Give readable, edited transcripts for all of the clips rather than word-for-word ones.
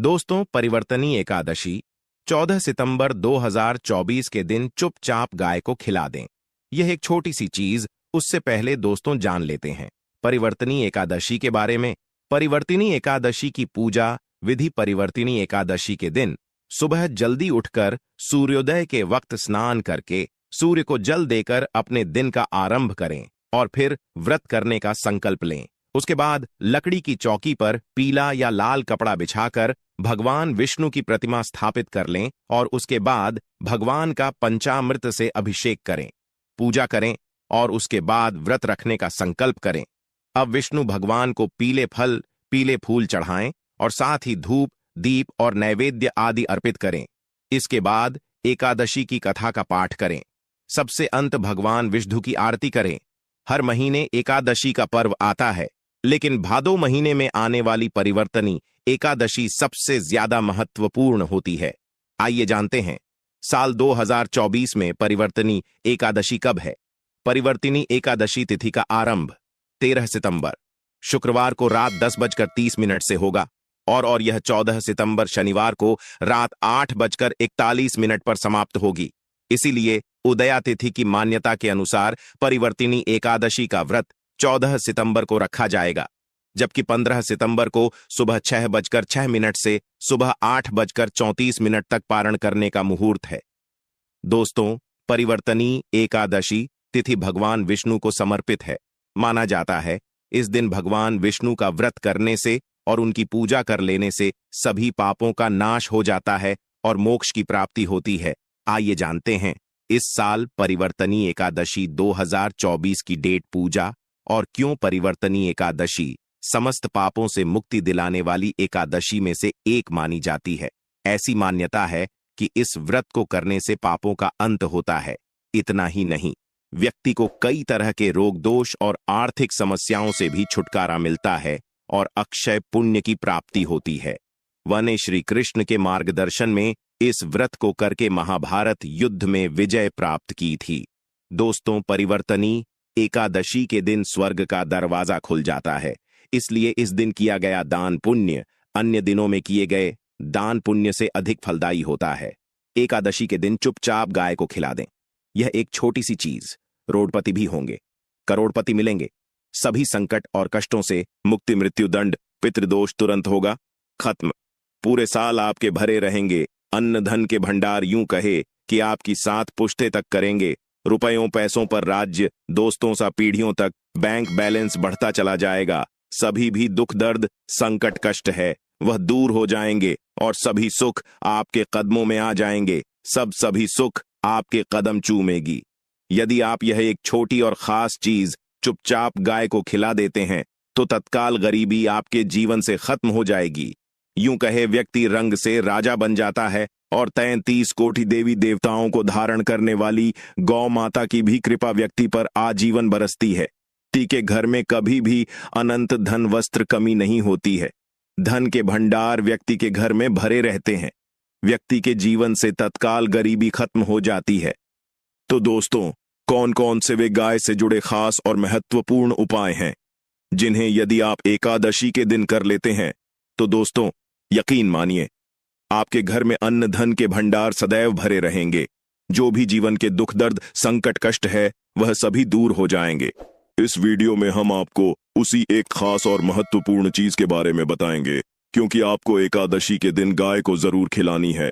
दोस्तों, परिवर्तनी एकादशी 14 सितंबर 2024 के दिन चुपचाप गाय को खिला दें। यह एक छोटी सी चीज, उससे पहले दोस्तों जान लेते हैं परिवर्तनी एकादशी के बारे में। परिवर्तनी एकादशी की पूजा विधि। परिवर्तनी एकादशी के दिन सुबह जल्दी उठकर सूर्योदय के वक्त स्नान करके सूर्य को जल देकर अपने दिन का आरंभ करें और फिर व्रत करने का संकल्प लें। उसके बाद लकड़ी की चौकी पर पीला या लाल कपड़ा बिछाकर भगवान विष्णु की प्रतिमा स्थापित कर लें और उसके बाद भगवान का पंचामृत से अभिषेक करें, पूजा करें और उसके बाद व्रत रखने का संकल्प करें। अब विष्णु भगवान को पीले फल, पीले फूल चढ़ाएं और साथ ही धूप, दीप और नैवेद्य आदि अर्पित करें। इसके बाद एकादशी की कथा का पाठ करें। सबसे अंत भगवान विष्णु की आरती करें। हर महीने एकादशी का पर्व आता है, लेकिन भादो महीने में आने वाली परिवर्तनी एकादशी सबसे ज्यादा महत्वपूर्ण होती है। आइए जानते हैं, साल 2024 में परिवर्तनी एकादशी कब है। परिवर्तनी एकादशी तिथि का आरंभ 13 सितंबर शुक्रवार को रात 10:30 से होगा और यह 14 सितंबर शनिवार को रात 8:41 पर समाप्त होगी। इसीलिए उदया तिथि की मान्यता के अनुसार परिवर्तनी एकादशी का व्रत 14 सितंबर को रखा जाएगा, जबकि 15 सितंबर को सुबह 6:06 से सुबह 8:34 तक पारण करने का मुहूर्त है। दोस्तों, परिवर्तनी एकादशी तिथि भगवान विष्णु को समर्पित है। माना जाता है इस दिन भगवान विष्णु का व्रत करने से और उनकी पूजा कर लेने से सभी पापों का नाश हो जाता है और मोक्ष की प्राप्ति होती है। आइए जानते हैं इस साल परिवर्तनी एकादशी 2024 की डेट, पूजा और क्यों परिवर्तनी एकादशी समस्त पापों से मुक्ति दिलाने वाली एकादशी में से एक मानी जाती है। ऐसी मान्यता है कि इस व्रत को करने से पापों का अंत होता है। इतना ही नहीं, व्यक्ति को कई तरह के रोग दोष और आर्थिक समस्याओं से भी छुटकारा मिलता है और अक्षय पुण्य की प्राप्ति होती है। वने श्री कृष्ण के मार्गदर्शन में इस व्रत को करके महाभारत युद्ध में विजय प्राप्त की थी। दोस्तों, परिवर्तनी एकादशी के दिन स्वर्ग का दरवाजा खुल जाता है, इसलिए इस दिन किया गया दान पुण्य अन्य दिनों में किए गए दान पुण्य से अधिक फलदायी होता है। एकादशी के दिन चुपचाप गाय को खिला दें। यह एक छोटी सी चीज, रोडपति भी होंगे, करोड़पति मिलेंगे, सभी संकट और कष्टों से मुक्ति, मृत्यु दंड, पितृदोष तुरंत होगा खत्म। पूरे साल आपके भरे रहेंगे अन्न धन के भंडार, यूं कहे कि आपकी 7 पुश्ते तक करेंगे। रुपयों पैसों पर राज्य, दोस्तों सा पीढ़ियों तक बैंक बैलेंस बढ़ता चला जाएगा। सभी भी दुख दर्द संकट कष्ट है वह दूर हो जाएंगे और सभी सुख आपके कदमों में आ जाएंगे। सभी सुख आपके कदम चूमेगी। यदि आप यह एक छोटी और खास चीज चुपचाप गाय को खिला देते हैं तो तत्काल गरीबी आपके जीवन से खत्म हो जाएगी। यूं कहे व्यक्ति रंग से राजा बन जाता है और 33 कोटि देवी देवताओं को धारण करने वाली गौ माता की भी कृपा व्यक्ति पर आजीवन बरसती है। के घर में कभी भी अनंत धन वस्त्र कमी नहीं होती है। धन के भंडार व्यक्ति के घर में भरे रहते हैं। व्यक्ति के जीवन से तत्काल गरीबी खत्म हो जाती है। तो दोस्तों, कौन कौन से वे गाय से जुड़े खास और महत्वपूर्ण उपाय हैं जिन्हें यदि आप एकादशी के दिन कर लेते हैं तो दोस्तों यकीन मानिए आपके घर में अन्न धन के भंडार सदैव भरे रहेंगे। जो भी जीवन के दुख दर्द संकट कष्ट है वह सभी दूर हो जाएंगे। इस वीडियो में हम आपको उसी एक खास और महत्वपूर्ण चीज के बारे में बताएंगे, क्योंकि आपको एकादशी के दिन गाय को जरूर खिलानी है।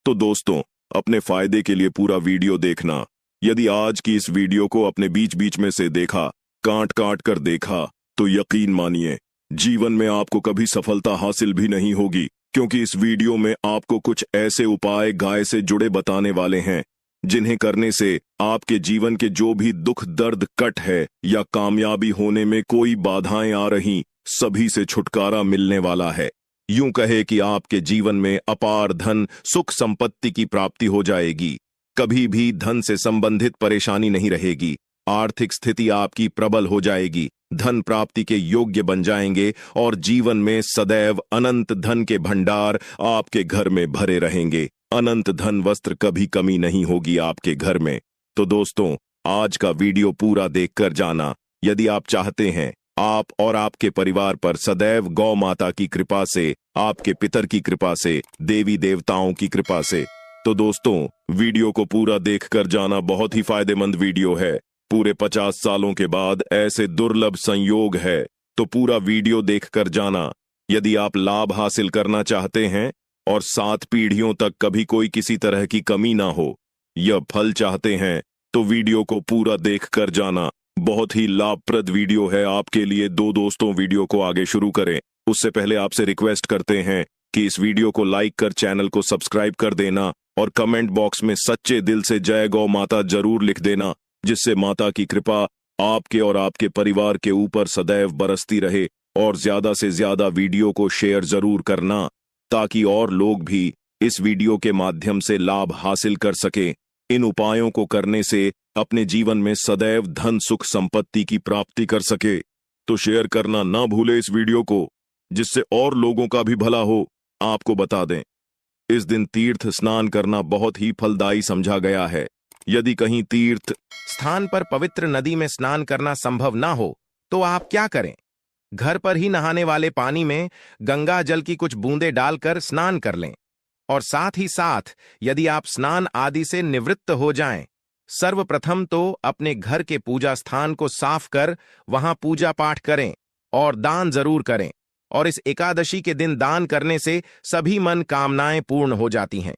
तो दोस्तों, अपने फायदे के लिए पूरा वीडियो देखना। यदि आज की इस वीडियो को अपने बीच बीच में से देखा, काट काट कर देखा, तो यकीन मानिए जीवन में आपको कभी सफलता हासिल भी नहीं होगी, क्योंकि इस वीडियो में आपको कुछ ऐसे उपाय गाय से जुड़े बताने वाले हैं जिन्हें करने से आपके जीवन के जो भी दुख दर्द कट है या कामयाबी होने में कोई बाधाएं आ रही, सभी से छुटकारा मिलने वाला है। यूं कहे कि आपके जीवन में अपार धन सुख संपत्ति की प्राप्ति हो जाएगी। कभी भी धन से संबंधित परेशानी नहीं रहेगी। आर्थिक स्थिति आपकी प्रबल हो जाएगी। धन प्राप्ति के योग्य बन जाएंगे और जीवन में सदैव अनंत धन के भंडार आपके घर में भरे रहेंगे। अनंत धन वस्त्र कभी कमी नहीं होगी आपके घर में। तो दोस्तों, आज का वीडियो पूरा देखकर जाना। यदि आप चाहते हैं आप और आपके परिवार पर सदैव गौ माता की कृपा से, आपके पितर की कृपा से, देवी देवताओं की कृपा से। तो दोस्तों, वीडियो को पूरा देखकर जाना, बहुत ही फायदेमंद वीडियो है। पूरे 50 सालों के बाद ऐसे दुर्लभ संयोग है, तो पूरा वीडियो देखकर जाना। यदि आप लाभ हासिल करना चाहते हैं और 7 पीढ़ियों तक कभी कोई किसी तरह की कमी ना हो, यह फल चाहते हैं, तो वीडियो को पूरा देखकर जाना। बहुत ही लाभप्रद वीडियो है आपके लिए। दोस्तों, वीडियो को आगे शुरू करें उससे पहले आपसे रिक्वेस्ट करते हैं कि इस वीडियो को लाइक कर चैनल को सब्सक्राइब कर देना और कमेंट बॉक्स में सच्चे दिल से जय गौ माता जरूर लिख देना, जिससे माता की कृपा आपके और आपके परिवार के ऊपर सदैव बरसती रहे। और ज्यादा से ज्यादा वीडियो को शेयर जरूर करना, ताकि और लोग भी इस वीडियो के माध्यम से लाभ हासिल कर सके। इन उपायों को करने से अपने जीवन में सदैव धन सुख संपत्ति की प्राप्ति कर सके। तो शेयर करना ना भूले इस वीडियो को, जिससे और लोगों का भी भला हो। आपको बता दें, इस दिन तीर्थ स्नान करना बहुत ही फलदायी समझा गया है। यदि कहीं तीर्थ स्थान पर पवित्र नदी में स्नान करना संभव ना हो, तो आप क्या करें? घर पर ही नहाने वाले पानी में गंगा जल की कुछ बूंदें डालकर स्नान कर लें। और साथ ही साथ यदि आप स्नान आदि से निवृत्त हो जाएं, सर्वप्रथम तो अपने घर के पूजा स्थान को साफ कर वहां पूजा पाठ करें और दान जरूर करें। और इस एकादशी के दिन दान करने से सभी मन कामनाएं पूर्ण हो जाती हैं।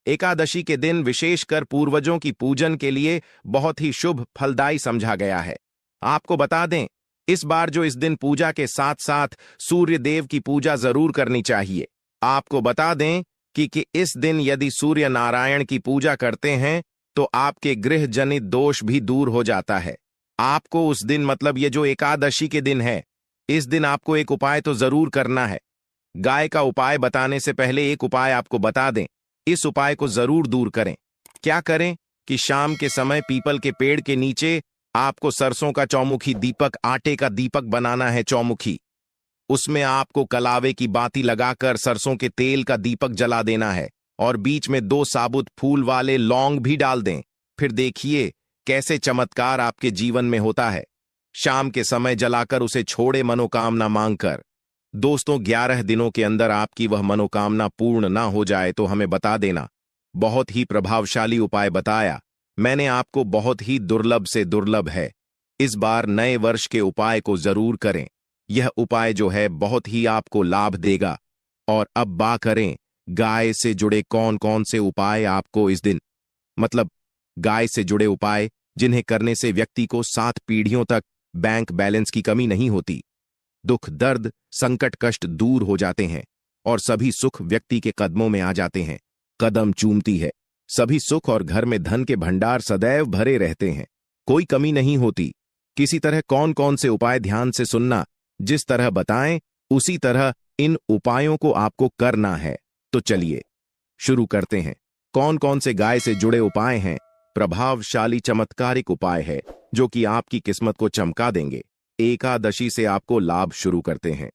एकादशी के दिन विशेषकर पूर्वजों की पूजन के लिए बहुत ही शुभ फलदायी समझा गया है। आपको बता दें, इस बार जो इस दिन पूजा के साथ साथ सूर्य देव की पूजा जरूर करनी चाहिए। आपको बता दें कि इस दिन यदि सूर्य नारायण की पूजा करते हैं तो आपके गृह जनित दोष भी दूर हो जाता है। आपको उस दिन, मतलब ये जो एकादशी के दिन है, इस दिन आपको एक उपाय तो जरूर करना है। गाय का उपाय बताने से पहले एक उपाय आपको बता दें, इस उपाय को जरूर दूर करें। क्या करें कि शाम के समय पीपल के पेड़ के नीचे आपको सरसों का चौमुखी दीपक, आटे का दीपक बनाना है चौमुखी। उसमें आपको कलावे की बाती लगाकर सरसों के तेल का दीपक जला देना है और बीच में 2 साबुत फूल वाले लौंग भी डाल दें। फिर देखिए कैसे चमत्कार आपके जीवन में होता है। शाम के समय जलाकर उसे छोड़े मनोकामना मांगकर। दोस्तों, 11 दिनों के अंदर आपकी वह मनोकामना पूर्ण ना हो जाए तो हमें बता देना। बहुत ही प्रभावशाली उपाय बताया मैंने आपको, बहुत ही दुर्लभ से दुर्लभ है। इस बार नए वर्ष के उपाय को जरूर करें। यह उपाय जो है बहुत ही आपको लाभ देगा। और अब बात करें गाय से जुड़े कौन कौन से उपाय आपको इस दिन, मतलब गाय से जुड़े उपाय जिन्हें करने से व्यक्ति को 7 पीढ़ियों तक बैंक बैलेंस की कमी नहीं होती, दुख दर्द संकट कष्ट दूर हो जाते हैं और सभी सुख व्यक्ति के कदमों में आ जाते हैं, कदम चूमती है सभी सुख और घर में धन के भंडार सदैव भरे रहते हैं, कोई कमी नहीं होती। किसी तरह कौन कौन से उपाय ध्यान से सुनना, जिस तरह बताएं उसी तरह इन उपायों को आपको करना है। तो चलिए शुरू करते हैं। कौन कौन से गाय से जुड़े उपाय हैं? प्रभावशाली चमत्कारिक उपाय है जो कि आपकी किस्मत को चमका देंगे। एकादशी से आपको लाभ शुरू करते हैं।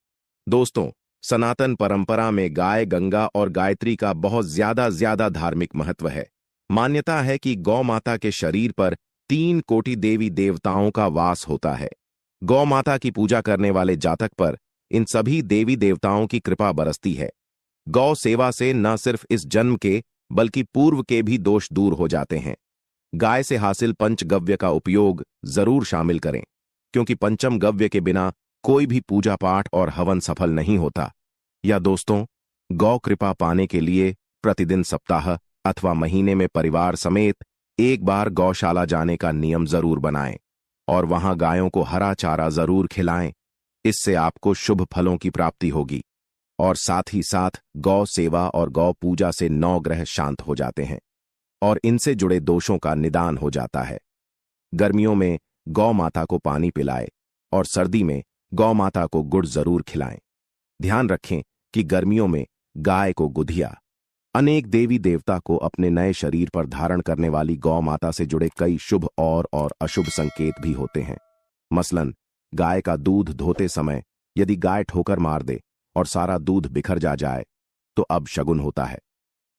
दोस्तों, सनातन परंपरा में गाय, गंगा और गायत्री का बहुत ज्यादा धार्मिक महत्व है। मान्यता है कि गौ माता के शरीर पर 3 कोटि देवी देवताओं का वास होता है। गौ माता की पूजा करने वाले जातक पर इन सभी देवी देवताओं की कृपा बरसती है। गौ सेवा से न सिर्फ इस जन्म के बल्कि पूर्व के भी दोष दूर हो जाते हैं। गाय से हासिल पंचगव्य का उपयोग जरूर शामिल करें, क्योंकि पंचम गव्य के बिना कोई भी पूजा पाठ और हवन सफल नहीं होता। या दोस्तों, गौ कृपा पाने के लिए प्रतिदिन, सप्ताह अथवा महीने में परिवार समेत एक बार गौशाला जाने का नियम जरूर बनाएं और वहां गायों को हरा चारा जरूर खिलाएं। इससे आपको शुभ फलों की प्राप्ति होगी और साथ ही साथ गौ सेवा और गौ पूजा से 9 ग्रह शांत हो जाते हैं और इनसे जुड़े दोषों का निदान हो जाता है। गर्मियों में गौ माता को पानी पिलाएं और सर्दी में गौ माता को गुड़ जरूर खिलाएं। ध्यान रखें कि गर्मियों में गाय को गुधिया। अनेक देवी देवता को अपने नए शरीर पर धारण करने वाली गौ माता से जुड़े कई शुभ और अशुभ संकेत भी होते हैं। मसलन, गाय का दूध धोते समय यदि गाय ठोकर मार दे और सारा दूध बिखर जाए तो अब शगुन होता है।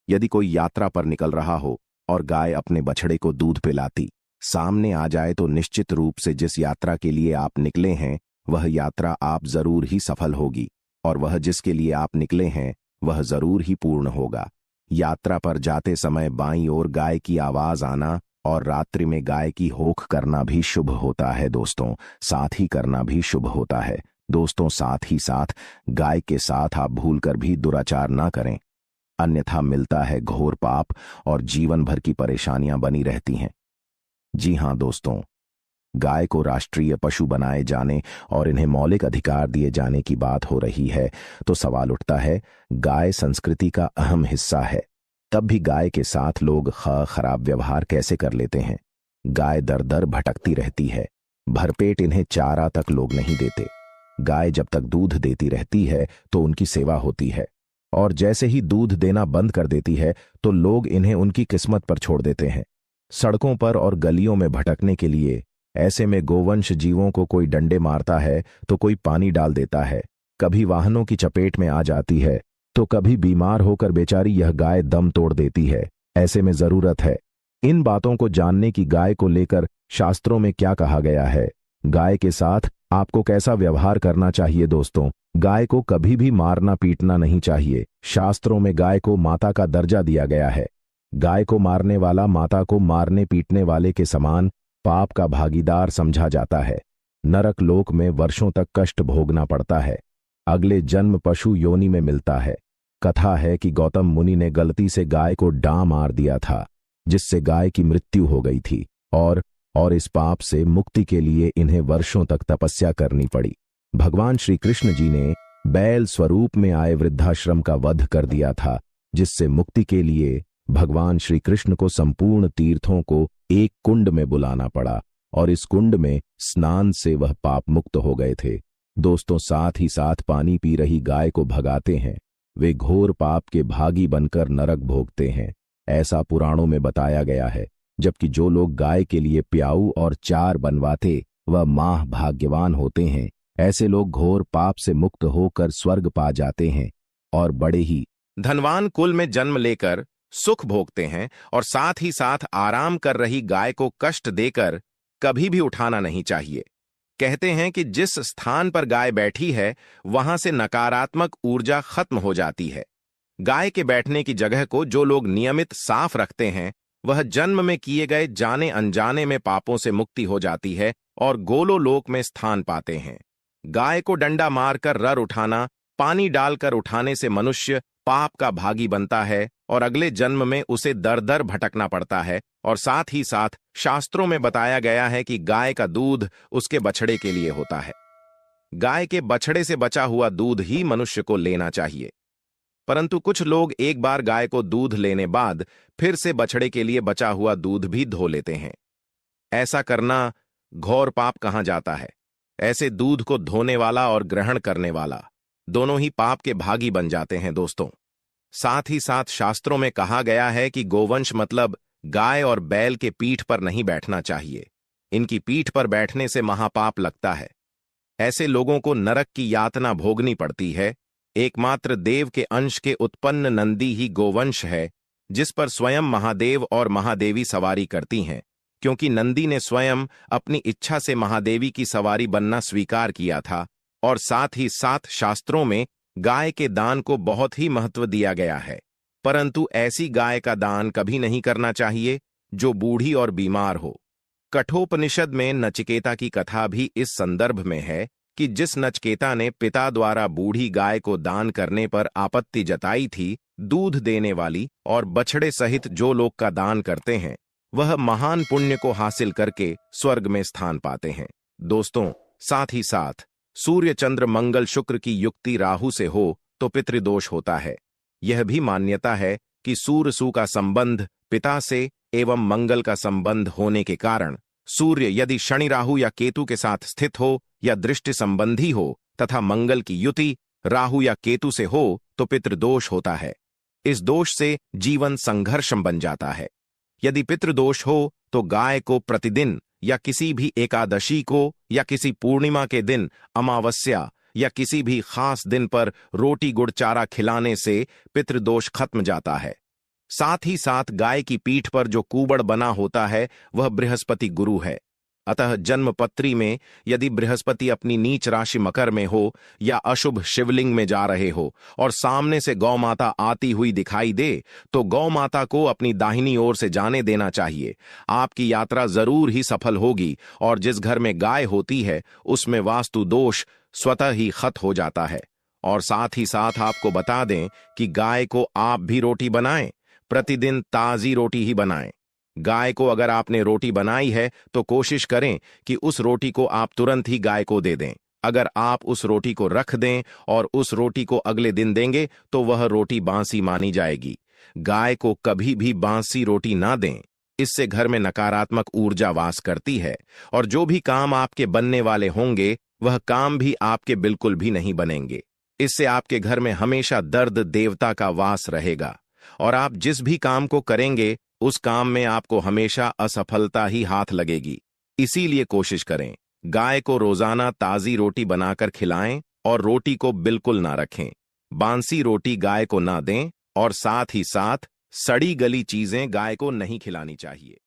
यदि कोई यात्रा पर निकल रहा हो और गाय अपने बछड़े को दूध पिलाती सामने आ जाए तो निश्चित रूप से जिस यात्रा के लिए आप निकले हैं वह यात्रा आप जरूर ही सफल होगी और वह जिसके लिए आप निकले हैं वह जरूर ही पूर्ण होगा। यात्रा पर जाते समय बाईं ओर गाय की आवाज आना और रात्रि में गाय की होख करना भी शुभ होता है दोस्तों, साथ ही करना भी शुभ होता है दोस्तों। साथ ही साथ गाय के साथ आप भूलकर भी दुराचार ना करें, अन्यथा मिलता है घोर पाप और जीवन भर की परेशानियां बनी रहती हैं। जी हां दोस्तों, गाय को राष्ट्रीय पशु बनाए जाने और इन्हें मौलिक अधिकार दिए जाने की बात हो रही है तो सवाल उठता है, गाय संस्कृति का अहम हिस्सा है, तब भी गाय के साथ लोग खराब व्यवहार कैसे कर लेते हैं। गाय दर दर भटकती रहती है, भरपेट इन्हें चारा तक लोग नहीं देते। गाय जब तक दूध देती रहती है तो उनकी सेवा होती है, और जैसे ही दूध देना बंद कर देती है तो लोग इन्हें उनकी किस्मत पर छोड़ देते हैं, सड़कों पर और गलियों में भटकने के लिए। ऐसे में गोवंश जीवों को कोई डंडे मारता है तो कोई पानी डाल देता है, कभी वाहनों की चपेट में आ जाती है तो कभी बीमार होकर बेचारी यह गाय दम तोड़ देती है। ऐसे में जरूरत है इन बातों को जानने की, गाय को लेकर शास्त्रों में क्या कहा गया है, गाय के साथ आपको कैसा व्यवहार करना चाहिए। दोस्तों, गाय को कभी भी मारना पीटना नहीं चाहिए। शास्त्रों में गाय को माता का दर्जा दिया गया है। गाय को मारने वाला माता को मारने पीटने वाले के समान पाप का भागीदार समझा जाता है। नरक लोक में वर्षों तक कष्ट भोगना पड़ता है, अगले जन्म पशु योनि में मिलता है। कथा है कि गौतम मुनि ने गलती से गाय को डां मार दिया था, जिससे गाय की मृत्यु हो गई थी, और इस पाप से मुक्ति के लिए इन्हें वर्षों तक तपस्या करनी पड़ी। भगवान श्री कृष्ण जी ने बैल स्वरूप में आए वृद्धाश्रम का वध कर दिया था, जिससे मुक्ति के लिए भगवान श्री कृष्ण को संपूर्ण तीर्थों को एक कुंड में बुलाना पड़ा, और इस कुंड में स्नान से वह पाप मुक्त हो गए थे। दोस्तों, साथ ही साथ पानी पी रही गाय को भगाते हैं, वे घोर पाप के भागी बनकर नरक भोगते हैं, ऐसा पुराणों में बताया गया है। जबकि जो लोग गाय के लिए प्याऊ और चार बनवाते वह माह भाग्यवान होते हैं। ऐसे लोग घोर पाप से मुक्त होकर स्वर्ग पा जाते हैं और बड़े ही धनवान कुल में जन्म लेकर सुख भोगते हैं, और साथ ही साथ आराम कर रही गाय को कष्ट देकर कभी भी उठाना नहीं चाहिए। कहते हैं कि जिस स्थान पर गाय बैठी है वहां से नकारात्मक ऊर्जा खत्म हो जाती है। गाय के बैठने की जगह को जो लोग नियमित साफ रखते हैं वह जन्म में किए गए जाने अनजाने में पापों से मुक्ति हो जाती है और गोलो लोक में स्थान पाते हैं। गाय को डंडा मारकर रर उठाना, पानी डालकर उठाने से मनुष्य पाप का भागी बनता है और अगले जन्म में उसे दर दर भटकना पड़ता है। और साथ ही साथ शास्त्रों में बताया गया है कि गाय का दूध उसके बछड़े के लिए होता है। गाय के बछड़े से बचा हुआ दूध ही मनुष्य को लेना चाहिए, परंतु कुछ लोग एक बार गाय को दूध लेने बाद फिर से बछड़े के लिए बचा हुआ दूध भी धो लेते हैं। ऐसा करना घोर पाप कहा जाता है। ऐसे दूध को धोने वाला और ग्रहण करने वाला दोनों ही पाप के भागी बन जाते हैं। दोस्तों, साथ ही साथ शास्त्रों में कहा गया है कि गोवंश मतलब गाय और बैल के पीठ पर नहीं बैठना चाहिए। इनकी पीठ पर बैठने से महापाप लगता है। ऐसे लोगों को नरक की यातना भोगनी पड़ती है। एकमात्र देव के अंश के उत्पन्न नंदी ही गोवंश है, जिस पर स्वयं महादेव और महादेवी सवारी करती हैं, क्योंकि नंदी ने स्वयं अपनी इच्छा से महादेवी की सवारी बनना स्वीकार किया था। और साथ ही साथ शास्त्रों में गाय के दान को बहुत ही महत्व दिया गया है, परंतु ऐसी गाय का दान कभी नहीं करना चाहिए जो बूढ़ी और बीमार हो। कठोपनिषद में नचिकेता की कथा भी इस संदर्भ में है कि जिस नचिकेता ने पिता द्वारा बूढ़ी गाय को दान करने पर आपत्ति जताई थी, दूध देने वाली और बछड़े सहित जो लोग का दान करते हैं वह महान पुण्य को हासिल करके स्वर्ग में स्थान पाते हैं। दोस्तों, साथ ही साथ सूर्य चंद्र मंगल शुक्र की युक्ति राहु से हो तो पितृदोष होता है। यह भी मान्यता है कि सूर्य सु का संबंध पिता से एवं मंगल का संबंध होने के कारण सूर्य यदि शनि राहु या केतु के साथ स्थित हो या दृष्टि संबंधी हो तथा मंगल की युति राहु या केतु से हो तो पितृदोष होता है। इस दोष से जीवन संघर्षम बन जाता है। यदि पितृदोष हो तो गाय को प्रतिदिन या किसी भी एकादशी को या किसी पूर्णिमा के दिन, अमावस्या या किसी भी खास दिन पर रोटी गुड़ चारा खिलाने से पितृदोष खत्म जाता है। साथ ही साथ गाय की पीठ पर जो कूबड़ बना होता है वह बृहस्पति गुरु है। अतः जन्मपत्री में यदि बृहस्पति अपनी नीच राशि मकर में हो या अशुभ शिवलिंग में जा रहे हो और सामने से गौ माता आती हुई दिखाई दे तो गौ माता को अपनी दाहिनी ओर से जाने देना चाहिए। आपकी यात्रा जरूर ही सफल होगी और जिस घर में गाय होती है उसमें वास्तु दोष स्वतः ही खत्म हो जाता है। और साथ ही साथ आपको बता दें कि गाय को आप भी रोटी बनाएं, प्रतिदिन ताजी रोटी ही बनाएं। गाय को अगर आपने रोटी बनाई है तो कोशिश करें कि उस रोटी को आप तुरंत ही गाय को दे दें। अगर आप उस रोटी को रख दें और उस रोटी को अगले दिन देंगे तो वह रोटी बासी मानी जाएगी। गाय को कभी भी बासी रोटी ना दें, इससे घर में नकारात्मक ऊर्जा वास करती है और जो भी काम आपके बनने वाले होंगे वह काम भी आपके बिल्कुल भी नहीं बनेंगे। इससे आपके घर में हमेशा दर्द देवता का वास रहेगा और आप जिस भी काम को करेंगे उस काम में आपको हमेशा असफलता ही हाथ लगेगी। इसीलिए कोशिश करें गाय को रोजाना ताजी रोटी बनाकर खिलाएं और रोटी को बिल्कुल ना रखें। बासी रोटी गाय को ना दें और साथ ही साथ सड़ी गली चीजें गाय को नहीं खिलानी चाहिए।